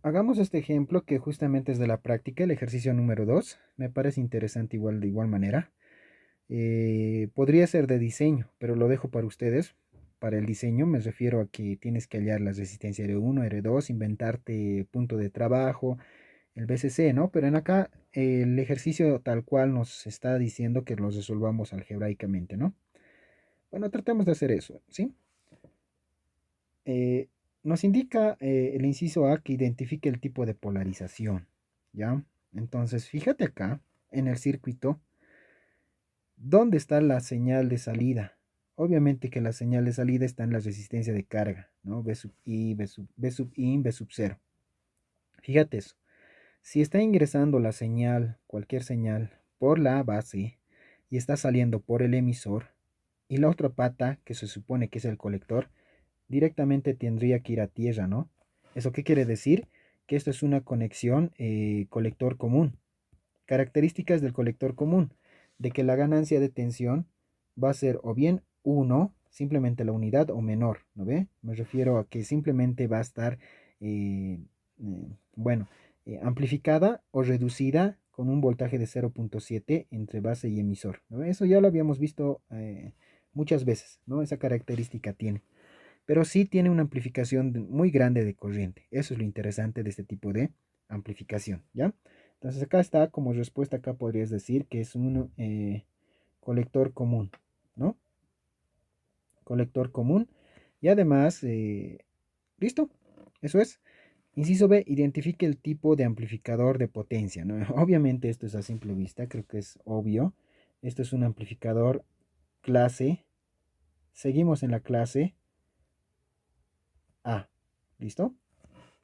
Hagamos este ejemplo que justamente es de la práctica, el ejercicio número 2. Me parece interesante igual de igual manera. Podría ser de diseño, pero lo dejo para ustedes. Para el diseño me refiero a que tienes que hallar la resistencia R1, R2, inventarte punto de trabajo, el BCC, ¿no? Pero en acá el ejercicio tal cual nos está diciendo que los resolvamos algebraicamente, ¿no? Bueno, tratemos de hacer eso, ¿sí? Eh, Nos indica el inciso A que identifique el tipo de polarización, ¿ya? Entonces, fíjate acá en el circuito, ¿dónde está la señal de salida? Obviamente que la señal de salida está en la resistencia de carga, ¿no? V sub I, V sub in, V sub 0. Fíjate eso. Si está ingresando la señal, cualquier señal, por la base y está saliendo por el emisor, y la otra pata, que se supone que es el colector, directamente tendría que ir a tierra, ¿no? ¿Eso qué quiere decir? Que esto es una conexión colector común. Características del colector común, de que la ganancia de tensión va a ser o bien 1, simplemente la unidad, o menor, ¿no ve? Me refiero a que simplemente va a estar, eh, bueno, amplificada o reducida con un voltaje de 0.7 entre base y emisor, ¿no? Eso ya lo habíamos visto muchas veces, ¿no? Esa característica tiene. Pero sí tiene una amplificación muy grande de corriente. Eso es lo interesante de este tipo de amplificación, ¿ya? Entonces acá está, como respuesta acá podrías decir que es un colector común, ¿no? Colector común. Y además, listo, eso es. Inciso B, identifique el tipo de amplificador de potencia, ¿no? Obviamente esto es a simple vista, creo que es obvio. Esto es un amplificador clase. Seguimos en la clase A, ¿listo?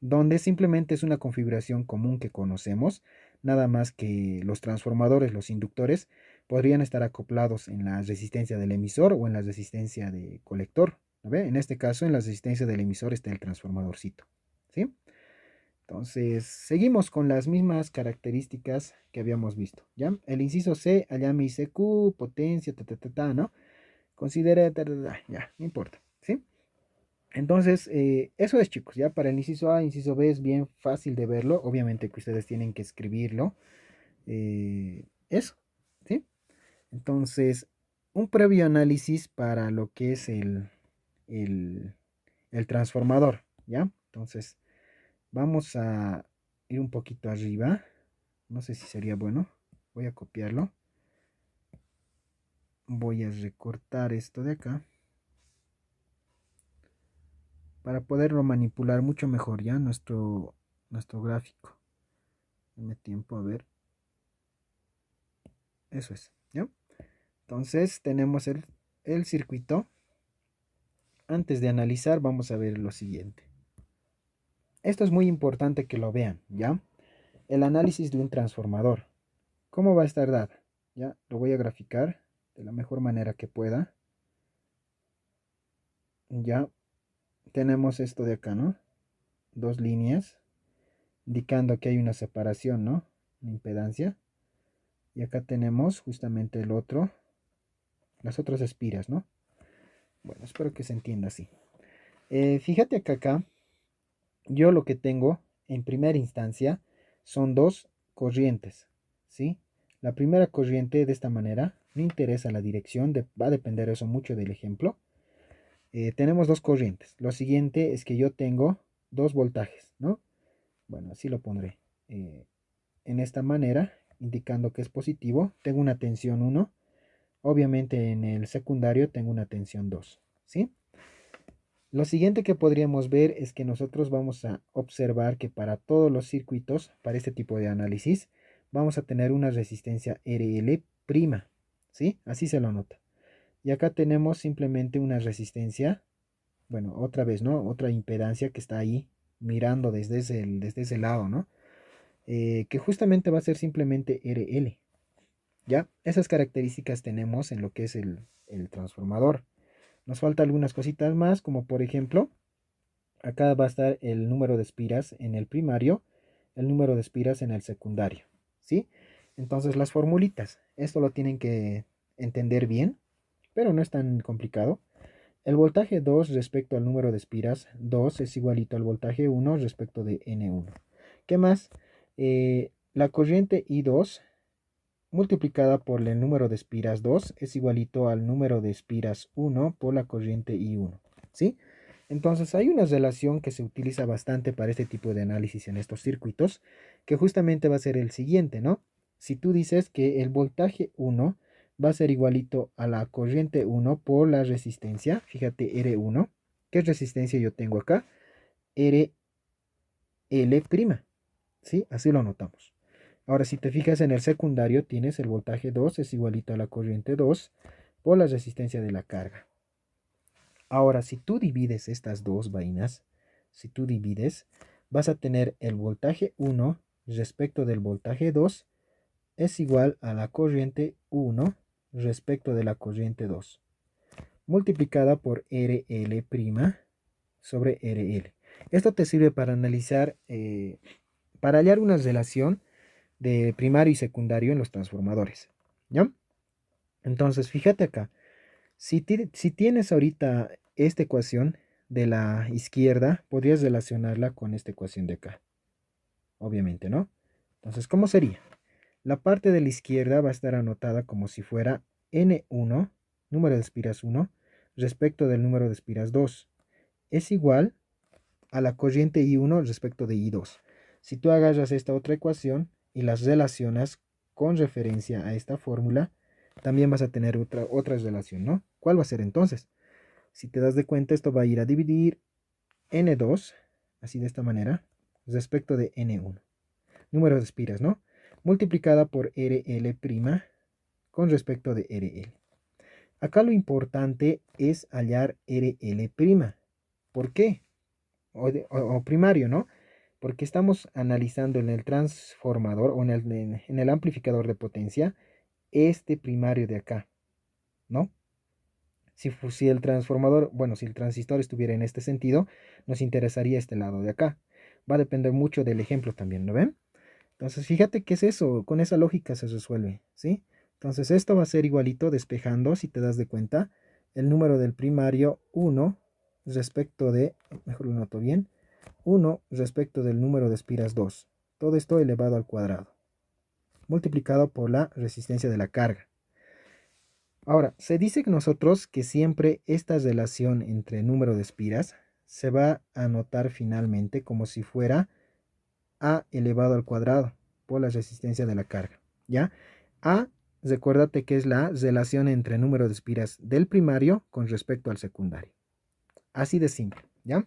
Donde simplemente es una configuración común que conocemos, nada más que los transformadores, los inductores, podrían estar acoplados en la resistencia del emisor o en la resistencia de colector. ¿No ve? En este caso, en la resistencia del emisor está el transformadorcito. ¿Sí? Entonces, seguimos con las mismas características que habíamos visto. ¿Ya? El inciso C, allá me dice Q, potencia, ¿no? Considere, ya, no importa. ¿Sí? Entonces, eso es, chicos, ya para el inciso A, inciso B es bien fácil de verlo. Obviamente que ustedes tienen que escribirlo. Eso, ¿sí? Entonces, un previo análisis para lo que es el, el transformador, ¿ya? Entonces, vamos a ir un poquito arriba. No sé si sería bueno. Voy a copiarlo. Voy a recortar esto de acá para poderlo manipular mucho mejor, ¿ya? Nuestro gráfico. Dame tiempo a ver. Eso es, ¿ya? Entonces tenemos el circuito. Antes de analizar, vamos a ver lo siguiente. Esto es muy importante que lo vean, ¿ya? El análisis de un transformador. ¿Cómo va a estar dado? Ya, lo voy a graficar de la mejor manera que pueda. Ya tenemos esto de acá, ¿no? Dos líneas indicando que hay una separación, ¿no? Una impedancia. Y acá tenemos justamente el otro, las otras espiras, ¿no? Bueno, espero que se entienda así. Fíjate que acá yo lo que tengo en primera instancia son dos corrientes, ¿sí? La primera corriente de esta manera, no interesa la dirección, va a depender eso mucho del ejemplo. Tenemos dos corrientes. Lo siguiente es que yo tengo dos voltajes, ¿no? Bueno, así lo pondré. En esta manera, indicando que es positivo, tengo una tensión 1. Obviamente en el secundario tengo una tensión 2, ¿sí? Lo siguiente que podríamos ver es que nosotros vamos a observar que para todos los circuitos, para este tipo de análisis, vamos a tener una resistencia RL prima, ¿sí? Así se lo nota. Y acá tenemos simplemente una resistencia, bueno, otra vez, ¿no? Otra impedancia que está ahí mirando desde ese lado, ¿no? Que justamente va a ser simplemente RL, ¿ya? Esas características tenemos en lo que es el transformador. Nos falta algunas cositas más, como por ejemplo, acá va a estar el número de espiras en el primario, el número de espiras en el secundario, ¿sí? Entonces las formulitas, esto lo tienen que entender bien, pero no es tan complicado. El voltaje 2 respecto al número de espiras 2 es igualito al voltaje 1 respecto de N1. ¿Qué más? La corriente I2 multiplicada por el número de espiras 2 es igualito al número de espiras 1 por la corriente I1. ¿Sí? Entonces hay una relación que se utiliza bastante para este tipo de análisis en estos circuitos, que justamente va a ser el siguiente, ¿no? Si tú dices que el voltaje 1 va a ser igualito a la corriente 1 por la resistencia, fíjate R1, ¿qué resistencia yo tengo acá? RL', ¿sí? Así lo anotamos. Ahora, si te fijas en el secundario, tienes el voltaje 2 es igualito a la corriente 2 por la resistencia de la carga. Ahora, si tú divides estas dos vainas, si tú divides, vas a tener el voltaje 1 respecto del voltaje 2 es igual a la corriente 1 respecto de la corriente 2, multiplicada por RL' sobre RL. Esto te sirve para analizar, para hallar una relación de primario y secundario en los transformadores. ¿Ya? Entonces, fíjate acá. Si tienes ahorita esta ecuación de la izquierda, podrías relacionarla con esta ecuación de acá. Obviamente, ¿no? Entonces, ¿cómo sería? La parte de la izquierda va a estar anotada como si fuera N1, número de espiras 1, respecto del número de espiras 2. Es igual a la corriente I1 respecto de I2. Si tú agarras esta otra ecuación y las relacionas con referencia a esta fórmula, también vas a tener otra relación, ¿no? ¿Cuál va a ser entonces? Si te das de cuenta, esto va a ir a dividir N2, así de esta manera, respecto de N1. Número de espiras, ¿no? Multiplicada por RL' con respecto de RL. Acá lo importante es hallar RL'. ¿Por qué? O primario, ¿no? Porque estamos analizando en el transformador o en el amplificador de potencia este primario de acá, ¿no? Si el transformador, bueno, si el transistor estuviera en este sentido, nos interesaría este lado de acá. Va a depender mucho del ejemplo también, ¿no ven? Entonces, fíjate qué es eso, con esa lógica se resuelve, ¿sí? Entonces, esto va a ser igualito despejando, si te das de cuenta, el número del primario 1 respecto de, mejor lo noto bien, 1 respecto del número de espiras 2. Todo esto elevado al cuadrado, multiplicado por la resistencia de la carga. Ahora, se dice que nosotros que siempre esta relación entre número de espiras se va a anotar finalmente como si fuera A elevado al cuadrado por la resistencia de la carga, ¿ya? A, recuérdate que es la relación entre número de espiras del primario con respecto al secundario. Así de simple, ¿ya?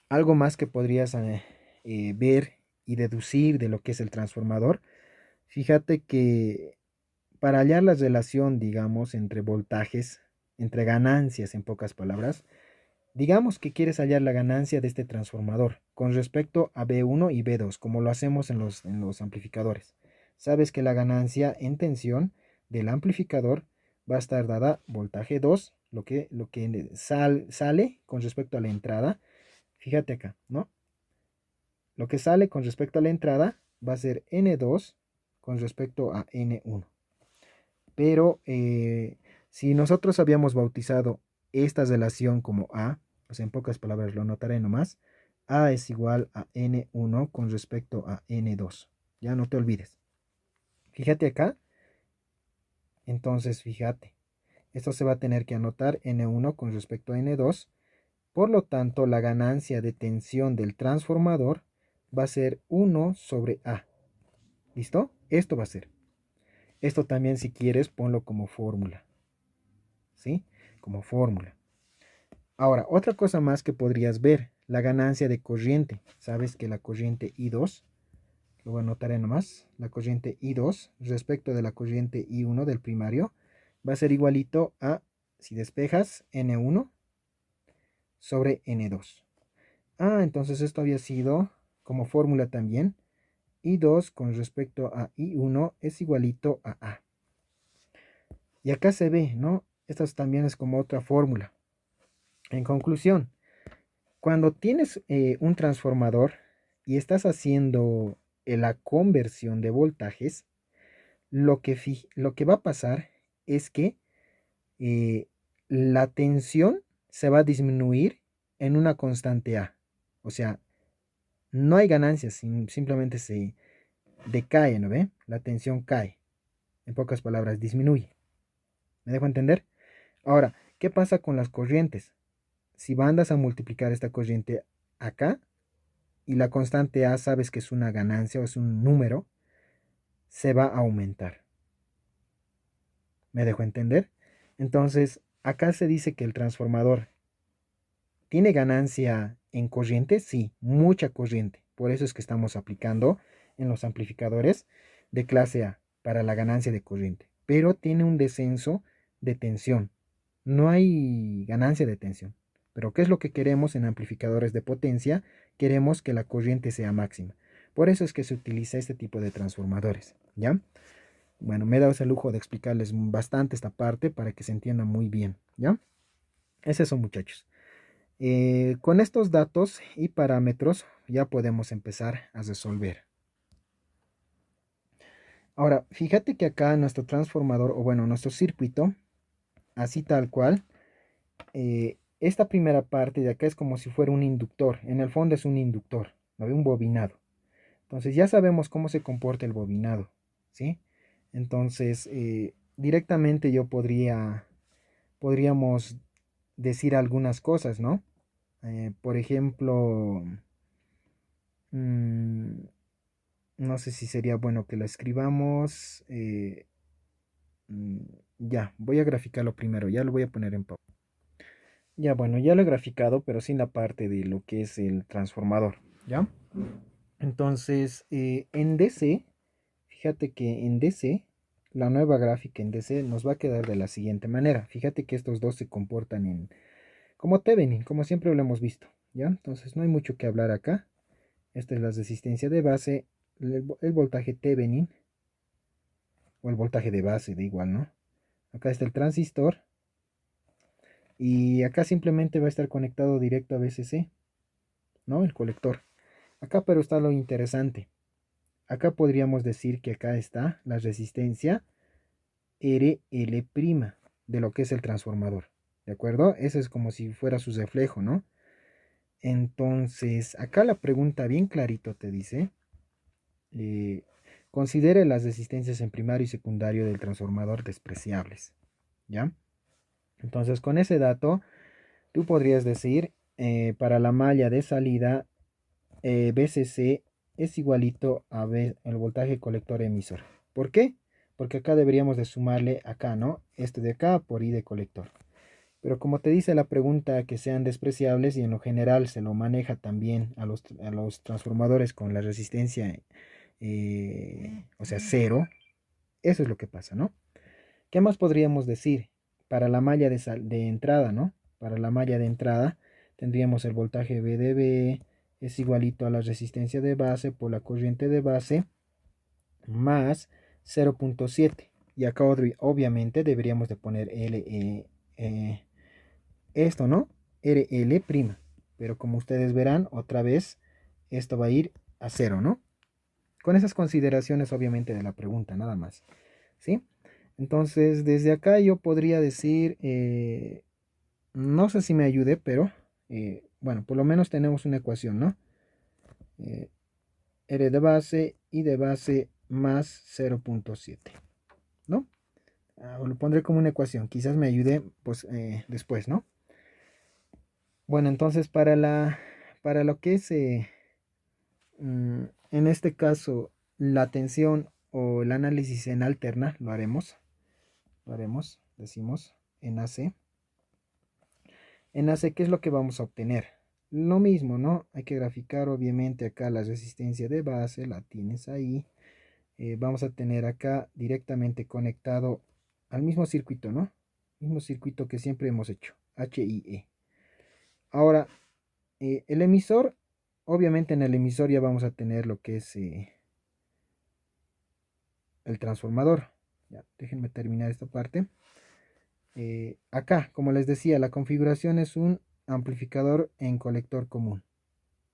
Algo más que podrías ver y deducir de lo que es el transformador. Fíjate que para hallar la relación, digamos, entre voltajes, entre ganancias, en pocas palabras, digamos que quieres hallar la ganancia de este transformador con respecto a B1 y B2, como lo hacemos en los amplificadores. Sabes que la ganancia en tensión del amplificador va a estar dada voltaje 2, lo que sale con respecto a la entrada. Fíjate acá, ¿no? Lo que sale con respecto a la entrada va a ser N2 con respecto a N1. Pero si nosotros habíamos bautizado esta relación como A, o sea, en pocas palabras lo notaré nomás, A es igual a N1 con respecto a N2. Ya no te olvides. Fíjate acá. Entonces, fíjate. Esto se va a tener que anotar N1 con respecto a N2. Por lo tanto, la ganancia de tensión del transformador va a ser 1 sobre A. ¿Listo? Esto va a ser. Esto también, si quieres, ponlo como fórmula. ¿Sí? Como fórmula. Ahora, otra cosa más que podrías ver, la ganancia de corriente. Sabes que la corriente I2, lo voy a anotar nomás, la corriente I2 respecto de la corriente I1 del primario va a ser igualito a, si despejas, N1 sobre N2. Ah, entonces esto había sido como fórmula también. I2 con respecto a I1 es igualito a A. Y acá se ve, ¿no? Esta también es como otra fórmula. En conclusión, cuando tienes un transformador y estás haciendo la conversión de voltajes, lo que va a pasar es que eh, la tensión se va a disminuir en una constante A. O sea, no hay ganancias, simplemente se decae, ¿no ve? La tensión cae. En pocas palabras, disminuye. ¿Me dejo entender? Ahora, ¿qué pasa con las corrientes? Si mandas a multiplicar esta corriente acá y la constante A sabes que es una ganancia o es un número, se va a aumentar. ¿Me dejo entender? Entonces, acá se dice que el transformador tiene ganancia en corriente, sí, mucha corriente. Por eso es que estamos aplicando en los amplificadores de clase A para la ganancia de corriente. Pero tiene un descenso de tensión. No hay ganancia de tensión. Pero ¿qué es lo que queremos en amplificadores de potencia? Queremos que la corriente sea máxima. Por eso es que se utiliza este tipo de transformadores, ¿ya? Bueno, me he dado ese lujo de explicarles bastante esta parte para que se entienda muy bien, ¿ya? Es eso, muchachos. Con estos datos y parámetros ya podemos empezar a resolver. Ahora, fíjate que acá nuestro transformador, o bueno, nuestro circuito, así tal cual, esta primera parte de acá es como si fuera un inductor. En el fondo es un inductor, ¿no? Un bobinado. Entonces ya sabemos cómo se comporta el bobinado, ¿sí? Entonces, directamente podríamos decir algunas cosas, ¿no? Por ejemplo, mm, no sé si sería bueno que lo escribamos. Mm, ya, voy a graficarlo primero, ya lo voy a poner en pausa. Ya, bueno, ya lo he graficado, pero sin la parte de lo que es el transformador, ¿ya? Entonces, en DC, fíjate que en DC, la nueva gráfica en DC nos va a quedar de la siguiente manera. Fíjate que estos dos se comportan como Thevenin, como siempre lo hemos visto, ¿ya? Entonces, no hay mucho que hablar acá. Esta es la resistencia de base, el voltaje Thevenin, o el voltaje de base, da igual, ¿no? Acá está el transistor. Y acá simplemente va a estar conectado directo a VCC, ¿no? El colector. Acá pero está lo interesante. Acá podríamos decir que acá está la resistencia RL' de lo que es el transformador. ¿De acuerdo? Eso es como si fuera su reflejo, ¿no? Entonces, acá la pregunta bien clarito te dice, eh, considere las resistencias en primario y secundario del transformador despreciables, ¿ya? Entonces, con ese dato, tú podrías decir, para la malla de salida, BCC es igualito a el voltaje colector emisor. ¿Por qué? Porque acá deberíamos de sumarle acá, ¿no? Este de acá por I de colector. Pero como te dice la pregunta que sean despreciables y en lo general se lo maneja también a los transformadores con la resistencia, o sea, cero, eso es lo que pasa, ¿no? ¿Qué más podríamos decir? Para la malla de entrada, ¿no? Para la malla de entrada tendríamos el voltaje VDB es igualito a la resistencia de base por la corriente de base más 0.7. Y acá obviamente deberíamos de poner esto, ¿no? RL'. Pero como ustedes verán, otra vez esto va a ir a cero, ¿no? Con esas consideraciones obviamente de la pregunta, nada más. ¿Sí? Entonces, desde acá yo podría decir, no sé si me ayude, pero bueno, por lo menos tenemos una ecuación, ¿no? Eh, R de base y de base más 0.7, ¿no? Lo pondré como una ecuación, quizás me ayude pues, después, ¿no? Bueno, entonces para lo que es, en este caso, la tensión o el análisis en alterna, lo haremos, decimos, en AC. En AC, ¿qué es lo que vamos a obtener? Lo mismo, ¿no? Hay que graficar obviamente acá la resistencia de base, la tienes ahí. Vamos a tener acá directamente conectado al mismo circuito, ¿no? Mismo circuito que siempre hemos hecho, HIE. Ahora, el emisor, obviamente en el emisor ya vamos a tener lo que es el transformador. Ya, déjenme terminar esta parte. Acá, como les decía, la configuración es un amplificador en colector común.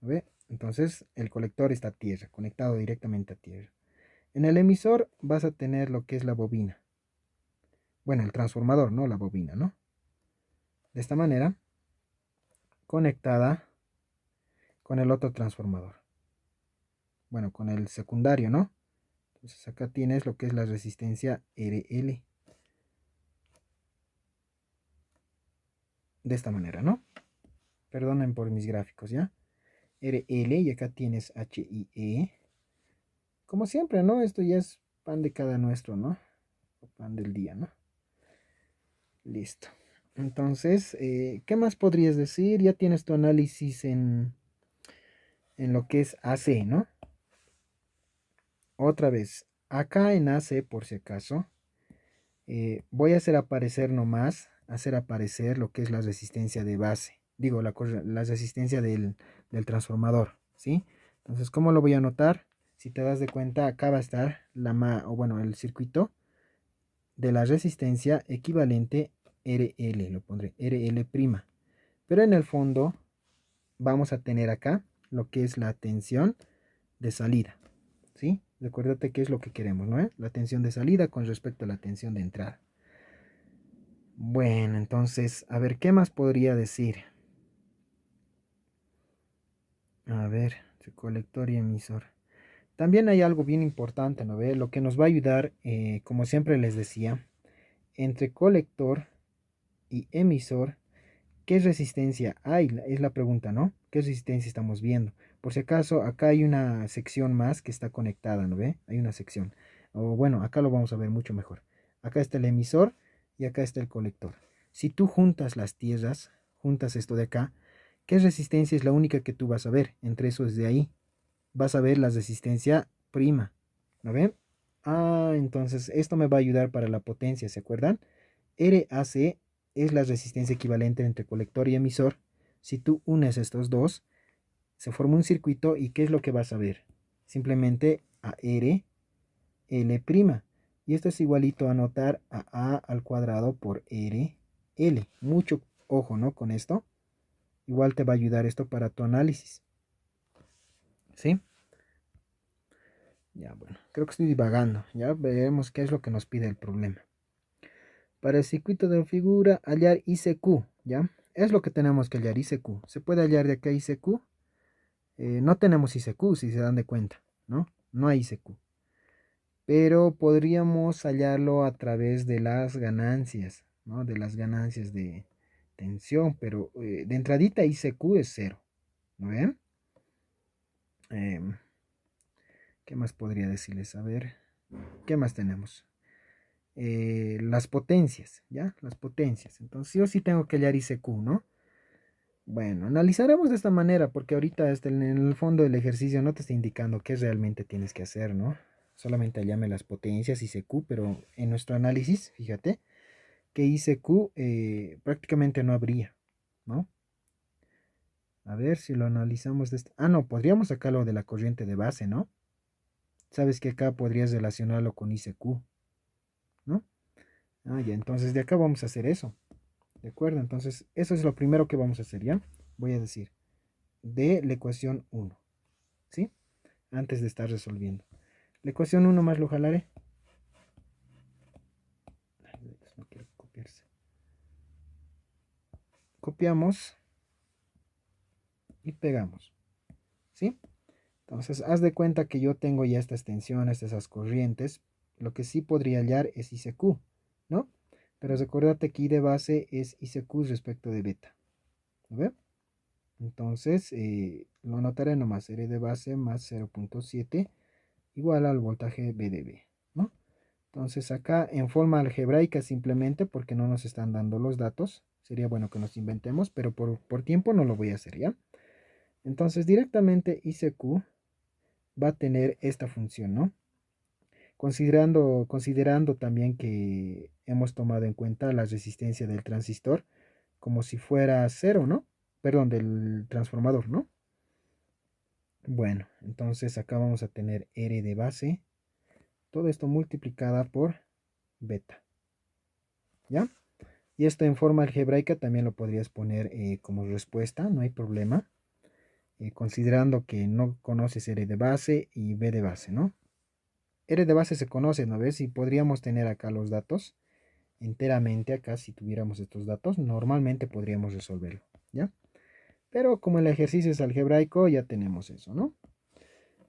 ¿Ve? Entonces, el colector está a tierra, conectado directamente a tierra. En el emisor vas a tener lo que es la bobina. bueno, el transformador, ¿no? La bobina, ¿no? De esta manera, conectada con el otro transformador. Bueno, con el secundario, ¿no? Entonces acá tienes lo que es la resistencia RL. De esta manera, ¿no? Perdonen por mis gráficos, ¿ya? RL y acá tienes HIE. Como siempre, ¿no? Esto ya es pan de cada nuestro, ¿no? O pan del día, ¿no? Listo. Entonces, ¿qué más podrías decir? Ya tienes tu análisis en lo que es AC, ¿no? Otra vez, acá en AC, por si acaso, voy a hacer aparecer nomás, hacer aparecer lo que es la resistencia de base. Digo, la resistencia del transformador, ¿sí? Entonces, ¿cómo lo voy a anotar? Si te das de cuenta, acá va a estar el circuito de la resistencia equivalente RL, lo pondré RL'. Pero en el fondo vamos a tener acá lo que es la tensión de salida, ¿sí? Recuérdate qué es lo que queremos, ¿no? La tensión de salida con respecto a la tensión de entrada. Bueno, entonces, a ver, ¿qué más podría decir? A ver, colector y emisor. También hay algo bien importante, ¿no ve? Lo que nos va a ayudar, como siempre les decía, entre colector y emisor, ¿qué resistencia hay? Es la pregunta, ¿no? ¿Qué resistencia estamos viendo? Por si acaso, acá hay una sección más que está conectada, ¿no ve? Hay una sección. O bueno, acá lo vamos a ver mucho mejor. Acá está el emisor y acá está el colector. Si tú juntas las tierras, juntas esto de acá, ¿qué resistencia es la única que tú vas a ver? Entre esos de ahí, vas a ver la resistencia prima, ¿no ven? Ah, entonces esto me va a ayudar para la potencia, ¿se acuerdan? RAC es la resistencia equivalente entre colector y emisor. Si tú unes estos dos, se forma un circuito y ¿qué es lo que vas a ver? Simplemente a R, L'. Y esto es igualito a anotar a A al cuadrado por R, L. Mucho ojo, ¿no? Con esto. Igual te va a ayudar esto para tu análisis. ¿Sí? Ya, bueno, creo que estoy divagando. Ya veremos qué es lo que nos pide el problema. Para el circuito de figura, hallar ICQ, ¿ya? Es lo que tenemos que hallar, ICQ. ¿Se puede hallar de acá ICQ? No tenemos ICQ, si se dan de cuenta, ¿no? No hay ICQ. Pero podríamos hallarlo a través de las ganancias, ¿no? De las ganancias de tensión, pero de entradita ICQ es 0, ¿no ven? ¿Qué más podría decirles? A ver, ¿qué más tenemos? Las potencias, ¿ya? Las potencias. Entonces yo sí tengo que hallar ICQ, ¿no? Bueno, analizaremos de esta manera porque ahorita en el fondo del ejercicio no te está indicando qué realmente tienes que hacer, ¿no? Solamente llame las potencias ICQ, pero en nuestro análisis, fíjate, que ICQ prácticamente no habría, ¿no? A ver si lo analizamos de este... Ah, no, podríamos sacarlo de la corriente de base, ¿no? Sabes que acá podrías relacionarlo con ICQ, ¿no? Ah, ya, entonces de acá vamos a hacer eso. ¿De acuerdo? Entonces, eso es lo primero que vamos a hacer, ¿ya? Voy a decir, de la ecuación 1, ¿sí? Antes de estar resolviendo. La ecuación 1 más lo jalaré. No quiero copiarse. Copiamos y pegamos, ¿sí? Entonces, haz de cuenta que yo tengo ya estas tensiones, esas corrientes. Lo que sí podría hallar es ICQ, ¿no? Pero recuérdate que I de base es ICQ respecto de beta. ¿Lo ve? Entonces, lo anotaré nomás. R de base más 0.7 igual al voltaje B de B, ¿no? Entonces, acá en forma algebraica simplemente porque no nos están dando los datos. Sería bueno que nos inventemos, pero por tiempo no lo voy a hacer, ¿ya? Entonces, directamente ICQ va a tener esta función, ¿no? Considerando también que hemos tomado en cuenta la resistencia del transistor como si fuera cero, ¿no? Perdón, del transformador, ¿no? Bueno, entonces acá vamos a tener R de base, todo esto multiplicada por beta, ¿ya? Y esto en forma algebraica también lo podrías poner como respuesta, no hay problema, considerando que no conoces R de base y B de base, ¿no? R de base se conoce, ¿no ves? Y podríamos tener acá los datos. enteramente acá, si tuviéramos estos datos, normalmente podríamos resolverlo, ¿ya? Pero como el ejercicio es algebraico, ya tenemos eso, ¿no?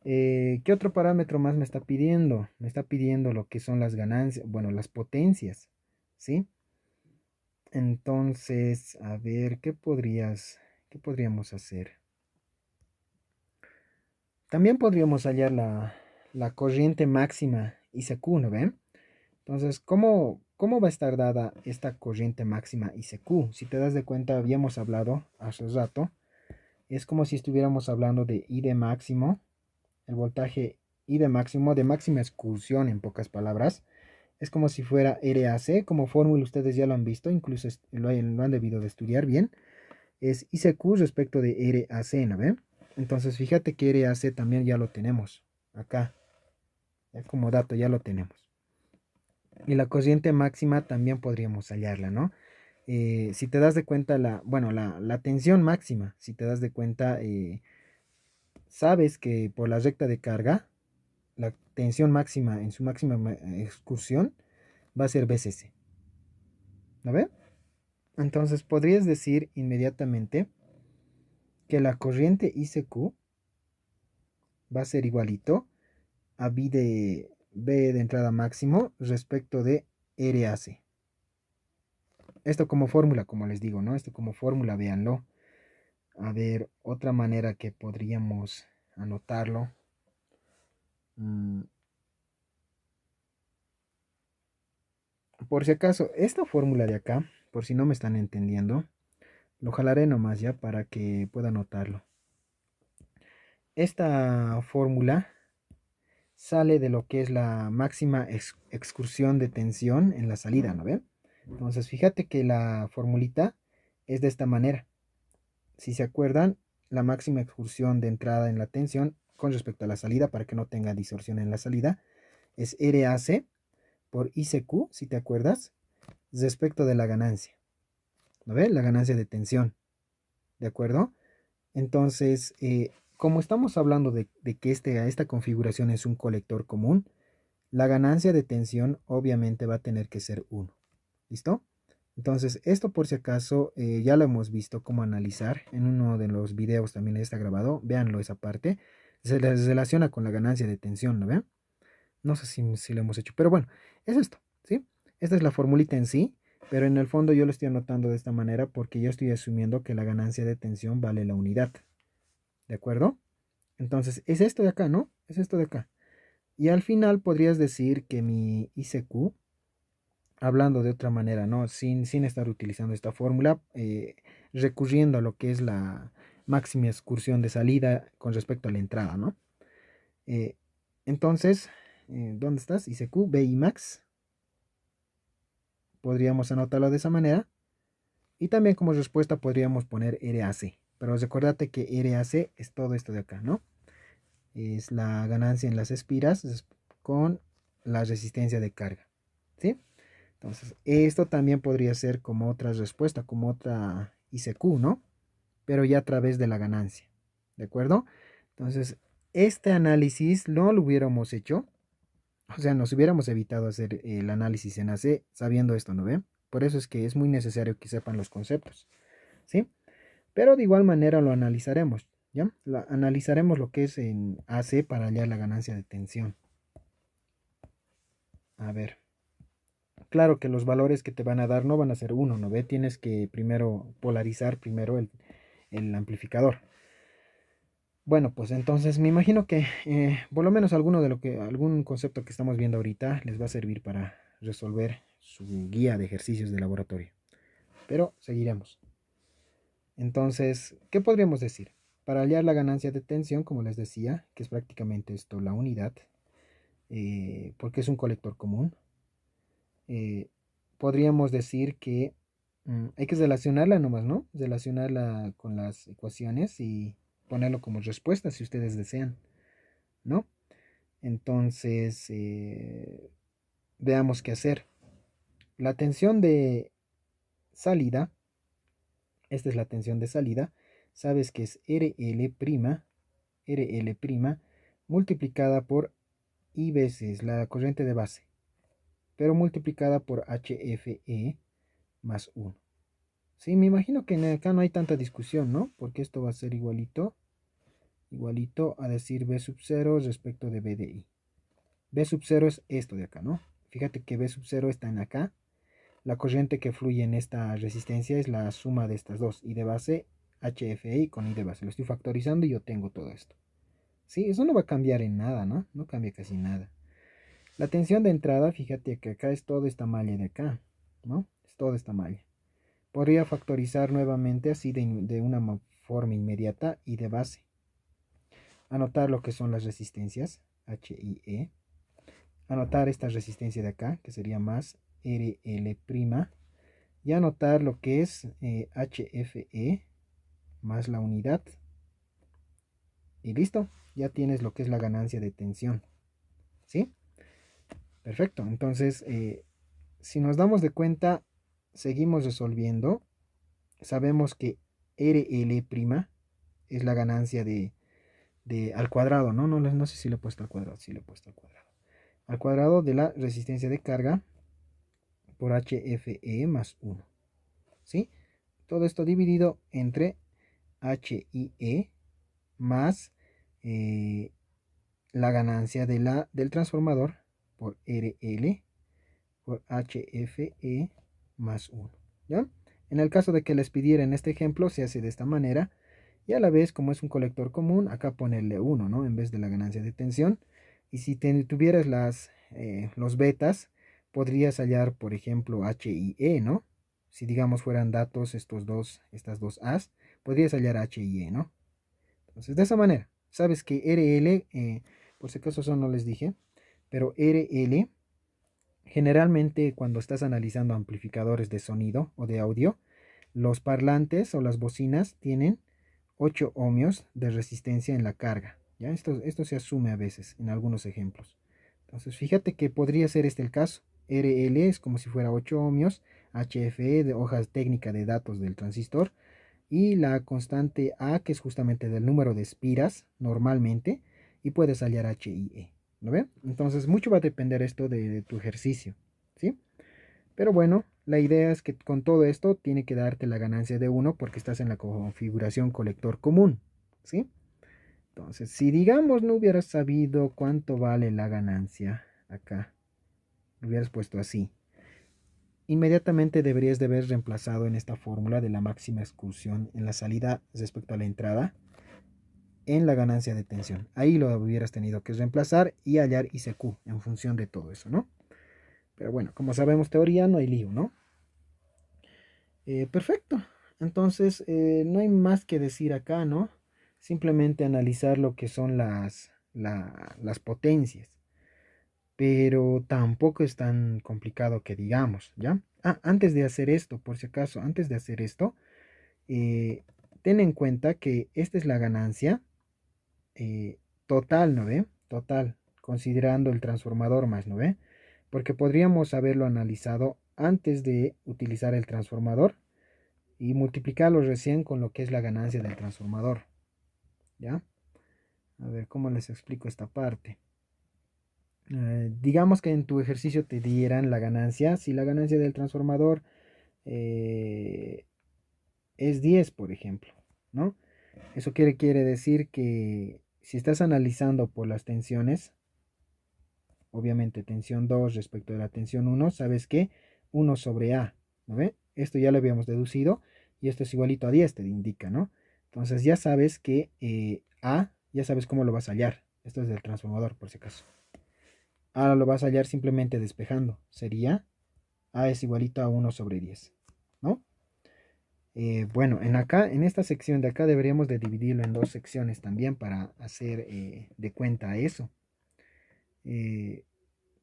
¿Qué otro parámetro más me está pidiendo? Me está pidiendo lo que son las ganancias, bueno, las potencias, ¿sí? Entonces, a ver, qué podríamos hacer? También podríamos hallar la corriente máxima ICQ, ¿no ven? Entonces, ¿cómo va a estar dada esta corriente máxima ICQ? Si te das de cuenta, habíamos hablado hace rato, es como si estuviéramos hablando de I de máximo, el voltaje I de máxima excursión en pocas palabras. Es como si fuera RAC, como fórmula ustedes ya lo han visto, incluso lo han debido de estudiar bien. Es ICQ respecto de RAC, ¿no ven? Entonces, fíjate que RAC también ya lo tenemos acá, ya como dato ya lo tenemos. Y la corriente máxima también podríamos hallarla, ¿no? Si te das de cuenta, la tensión máxima, si te das de cuenta, sabes que por la recta de carga, la tensión máxima en su máxima excursión va a ser BCC, ¿no ve? Entonces podrías decir inmediatamente que la corriente ICQ va a ser igualito a B de entrada máximo respecto de RAC. Esto como fórmula, como les digo, ¿no? Esto como fórmula, véanlo. A ver, otra manera que podríamos anotarlo. Mm, por si acaso, esta fórmula de acá, por si no me están entendiendo, lo jalaré nomás ya para que pueda anotarlo. Esta fórmula sale de lo que es la máxima excursión de tensión en la salida, ¿no ven? Entonces, fíjate que la formulita es de esta manera. Si se acuerdan, la máxima excursión de entrada en la tensión con respecto a la salida, para que no tenga distorsión en la salida, es RAC por ICQ, si te acuerdas, respecto de la ganancia. ¿No ven? La ganancia de tensión. ¿De acuerdo? Entonces, como estamos hablando de que esta configuración es un colector común, la ganancia de tensión obviamente va a tener que ser 1. ¿Listo? Entonces, esto por si acaso ya lo hemos visto cómo analizar. En uno de los videos también está grabado. Véanlo esa parte. Se les relaciona con la ganancia de tensión, ¿no ven? No sé si lo hemos hecho, pero bueno, es esto, ¿sí? Esta es la formulita en sí, pero en el fondo yo lo estoy anotando de esta manera porque yo estoy asumiendo que la ganancia de tensión vale la unidad. ¿De acuerdo? Entonces, es esto de acá, ¿no? Es esto de acá. Y al final podrías decir que mi ICQ, hablando de otra manera, ¿no? Sin estar utilizando esta fórmula, recurriendo a lo que es la máxima excursión de salida con respecto a la entrada, ¿no? Eh, entonces, ¿dónde estás? ICQ, BI max. Podríamos anotarlo de esa manera. Y también como respuesta podríamos poner RAC. Pero recordate que RAC es todo esto de acá, ¿no? Es la ganancia en las espiras con la resistencia de carga, ¿sí? Entonces, esto también podría ser como otra respuesta, como otra ICQ, ¿no? Pero ya a través de la ganancia, ¿de acuerdo? Entonces, este análisis no lo hubiéramos hecho, o sea, nos hubiéramos evitado hacer el análisis en AC sabiendo esto, ¿no ven? Por eso es que es muy necesario que sepan los conceptos, ¿sí? Pero de igual manera lo analizaremos, ¿ya? Analizaremos lo que es en AC para hallar la ganancia de tensión. A ver. Claro que los valores que te van a dar no van a ser uno, ¿no ve? Tienes que primero polarizar primero el amplificador. Bueno, pues entonces me imagino que por lo menos algún concepto que estamos viendo ahorita les va a servir para resolver su guía de ejercicios de laboratorio. Pero seguiremos. Entonces, ¿qué podríamos decir? Para hallar la ganancia de tensión, como les decía, que es prácticamente esto la unidad, porque es un colector común, eh, podríamos decir que hay que relacionarla nomás, ¿no? Relacionarla con las ecuaciones y ponerlo como respuesta si ustedes desean, ¿no? Entonces, veamos qué hacer. La tensión de salida, esta es la tensión de salida, sabes que es RL' multiplicada por I veces la corriente de base, pero multiplicada por HFE más 1. Sí, me imagino que acá no hay tanta discusión, ¿no? Porque esto va a ser igualito a decir B sub 0 respecto de B de I. B sub 0 es esto de acá, ¿no? Fíjate que B sub 0 está en acá. La corriente que fluye en esta resistencia es la suma de estas dos, I de base, HFI con I de base. Lo estoy factorizando y yo tengo todo esto. Sí, eso no va a cambiar en nada, ¿no? No cambia casi nada. La tensión de entrada, fíjate que acá es toda esta malla de acá, ¿no? Es toda esta malla. Podría factorizar nuevamente así de una forma inmediata I de base. Anotar lo que son las resistencias, HIE. Anotar esta resistencia de acá, que sería más RL'. Y anotar lo que es HFE más la unidad. Y listo, ya tienes lo que es la ganancia de tensión. ¿Sí? Perfecto, entonces si nos damos de cuenta, seguimos resolviendo. Sabemos que RL' es la ganancia de al cuadrado, ¿no? No sé si le he puesto al cuadrado, sí le he puesto al cuadrado. Al cuadrado de la resistencia de carga por HFE más 1. ¿Sí? Todo esto dividido entre HIE más la ganancia del transformador por RL por HFE más 1. ¿Ya? En el caso de que les pidiera en este ejemplo, se hace de esta manera. Y a la vez, como es un colector común, acá ponerle 1, ¿no? En vez de la ganancia de tensión. Y si tuvieras los betas, podrías hallar, por ejemplo, HIE, ¿no? Si digamos fueran datos estas dos A's, podrías hallar HIE, ¿no? Entonces, de esa manera, sabes que RL, por si acaso eso no les dije, pero RL, generalmente cuando estás analizando amplificadores de sonido o de audio, los parlantes o las bocinas tienen 8 ohmios de resistencia en la carga. ¿Ya? Esto se asume a veces en algunos ejemplos. Entonces, fíjate que podría ser este el caso. RL es como si fuera 8 ohmios, HFE de hoja técnica de datos del transistor, y la constante A, que es justamente del número de espiras normalmente, y puedes hallar HIE. ¿Lo ven? Entonces, mucho va a depender esto de tu ejercicio. ¿Sí? Pero bueno, la idea es que con todo esto tiene que darte la ganancia de 1 porque estás en la configuración colector común. ¿Sí? Entonces, si digamos no hubieras sabido cuánto vale la ganancia acá, lo hubieras puesto así. Inmediatamente deberías de haber reemplazado en esta fórmula de la máxima excursión en la salida respecto a la entrada en la ganancia de tensión. Ahí lo hubieras tenido que reemplazar y hallar ICQ en función de todo eso, ¿no? Pero bueno, como sabemos teoría, no hay lío, ¿no? Perfecto. Entonces, no hay más que decir acá, ¿no? Simplemente analizar lo que son las potencias. Pero tampoco es tan complicado que digamos, ¿ya? Ah, antes de hacer esto, por si acaso, antes de hacer esto, ten en cuenta que esta es la ganancia total, ¿no ve? Total, considerando el transformador más, ¿no ve? Porque podríamos haberlo analizado antes de utilizar el transformador y multiplicarlo recién con lo que es la ganancia del transformador. ¿Ya? A ver, ¿cómo les explico esta parte? Digamos que en tu ejercicio te dieran la ganancia. Si la ganancia del transformador es 10, por ejemplo, ¿no? Eso quiere decir que si estás analizando por las tensiones, obviamente tensión 2 respecto de la tensión 1, sabes que 1 sobre A, ¿no ve? Esto ya lo habíamos deducido y esto es igualito a 10, te indica, ¿no? Entonces ya sabes que A, ya sabes cómo lo vas a hallar. Esto es del transformador, por si acaso. Ahora lo vas a hallar simplemente despejando. Sería A es igualito a 1 sobre 10, ¿no? Bueno, en esta sección de acá deberíamos de dividirlo en dos secciones también para hacer de cuenta eso.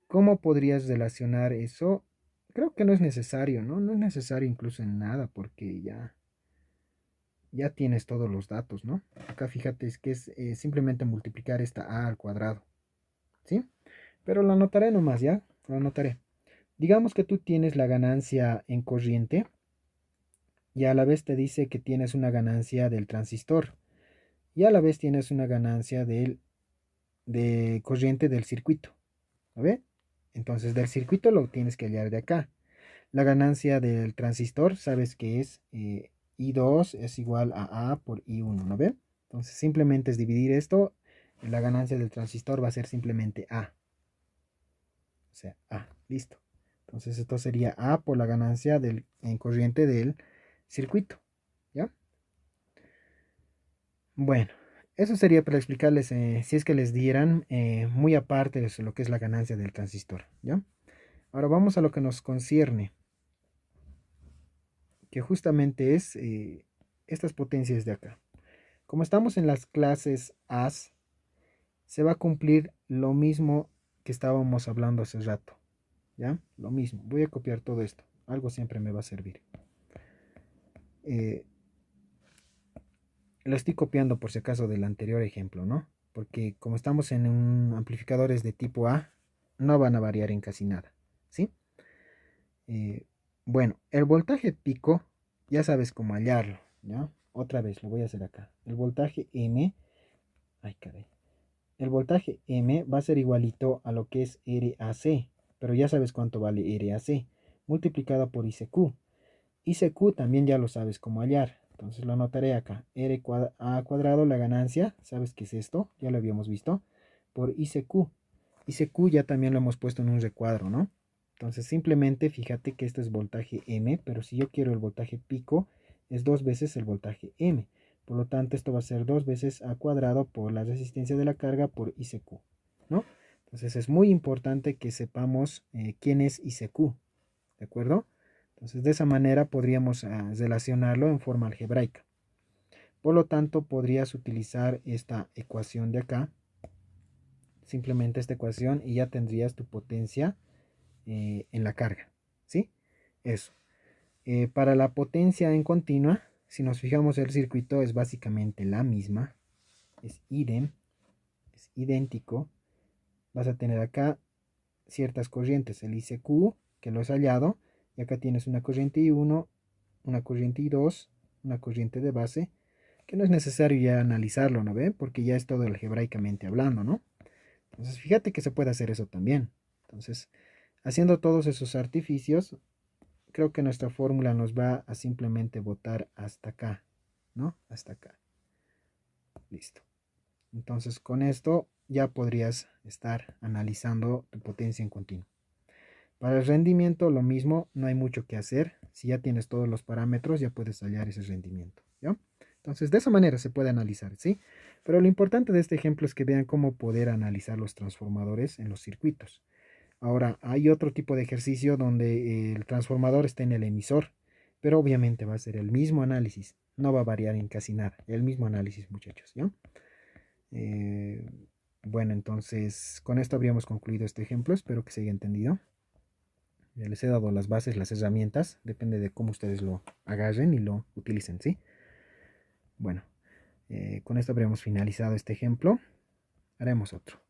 ¿Cómo podrías relacionar eso? Creo que no es necesario, ¿no? No es necesario incluso en nada porque ya tienes todos los datos, ¿no? Acá fíjate, es que es simplemente multiplicar esta A al cuadrado, ¿sí? Pero lo anotaré nomás, ¿ya? Lo anotaré. Digamos que tú tienes la ganancia en corriente y a la vez te dice que tienes una ganancia del transistor y a la vez tienes una ganancia de corriente del circuito. ¿A ver? Entonces del circuito lo tienes que hallar de acá. La ganancia del transistor, sabes que es I2 es igual a A por I1, ¿no ve? Entonces simplemente es dividir esto. La ganancia del transistor va a ser simplemente A. O sea, A. Listo. Entonces esto sería A por la ganancia en corriente del circuito. ¿Ya? Bueno, eso sería para explicarles, si es que les dieran, muy aparte de lo que es la ganancia del transistor. ¿Ya? Ahora vamos a lo que nos concierne, que justamente es estas potencias de acá. Como estamos en las clases AS, se va a cumplir lo mismo que estábamos hablando hace rato. ¿Ya? Lo mismo. Voy a copiar todo esto. Algo siempre me va a servir. Eh, lo estoy copiando por si acaso del anterior ejemplo, ¿no? Porque como estamos en amplificadores de tipo A, no van a variar en casi nada. ¿Sí? Eh, bueno, el voltaje pico, ya sabes cómo hallarlo. ¿Ya? Otra vez, lo voy a hacer acá. El voltaje M. Ay, caray. El voltaje M va a ser igualito a lo que es RAC, pero ya sabes cuánto vale RAC, multiplicado por ICQ. ICQ también ya lo sabes cómo hallar, entonces lo anotaré acá. A cuadrado, la ganancia, ¿sabes qué es esto? Ya lo habíamos visto, por ICQ. ICQ ya también lo hemos puesto en un recuadro, ¿no? Entonces simplemente fíjate que esto es voltaje M, pero si yo quiero el voltaje pico, es 2 veces el voltaje M. Por lo tanto, esto va a ser 2 veces A cuadrado por la resistencia de la carga por ICQ, ¿no? Entonces es muy importante que sepamos quién es ICQ, ¿de acuerdo? Entonces de esa manera podríamos relacionarlo en forma algebraica. Por lo tanto, podrías utilizar esta ecuación de acá, simplemente esta ecuación, y ya tendrías tu potencia en la carga, ¿sí? Eso. Para la potencia en continua, si nos fijamos el circuito es básicamente la misma, es es idéntico. Vas a tener acá ciertas corrientes, el ICQ, que lo has hallado, y acá tienes una corriente I1, una corriente I2, una corriente de base, que no es necesario ya analizarlo, ¿no ve? Porque ya es todo algebraicamente hablando, ¿no? Entonces, fíjate que se puede hacer eso también. Entonces, haciendo todos esos artificios, creo que nuestra fórmula nos va a simplemente botar hasta acá, ¿no? Hasta acá. Listo. Entonces, con esto ya podrías estar analizando tu potencia en continuo. Para el rendimiento, lo mismo, no hay mucho que hacer. Si ya tienes todos los parámetros, ya puedes hallar ese rendimiento, ¿ya? Entonces, de esa manera se puede analizar, ¿sí? Pero lo importante de este ejemplo es que vean cómo poder analizar los transformadores en los circuitos. Ahora, hay otro tipo de ejercicio donde el transformador está en el emisor, pero obviamente va a ser el mismo análisis, no va a variar en casi nada, el mismo análisis, muchachos, ¿ya? Eh, bueno, entonces con esto habríamos concluido este ejemplo, espero que se haya entendido. Ya les he dado las bases, las herramientas, depende de cómo ustedes lo agarren y lo utilicen, ¿sí? Bueno, con esto habríamos finalizado este ejemplo, haremos otro.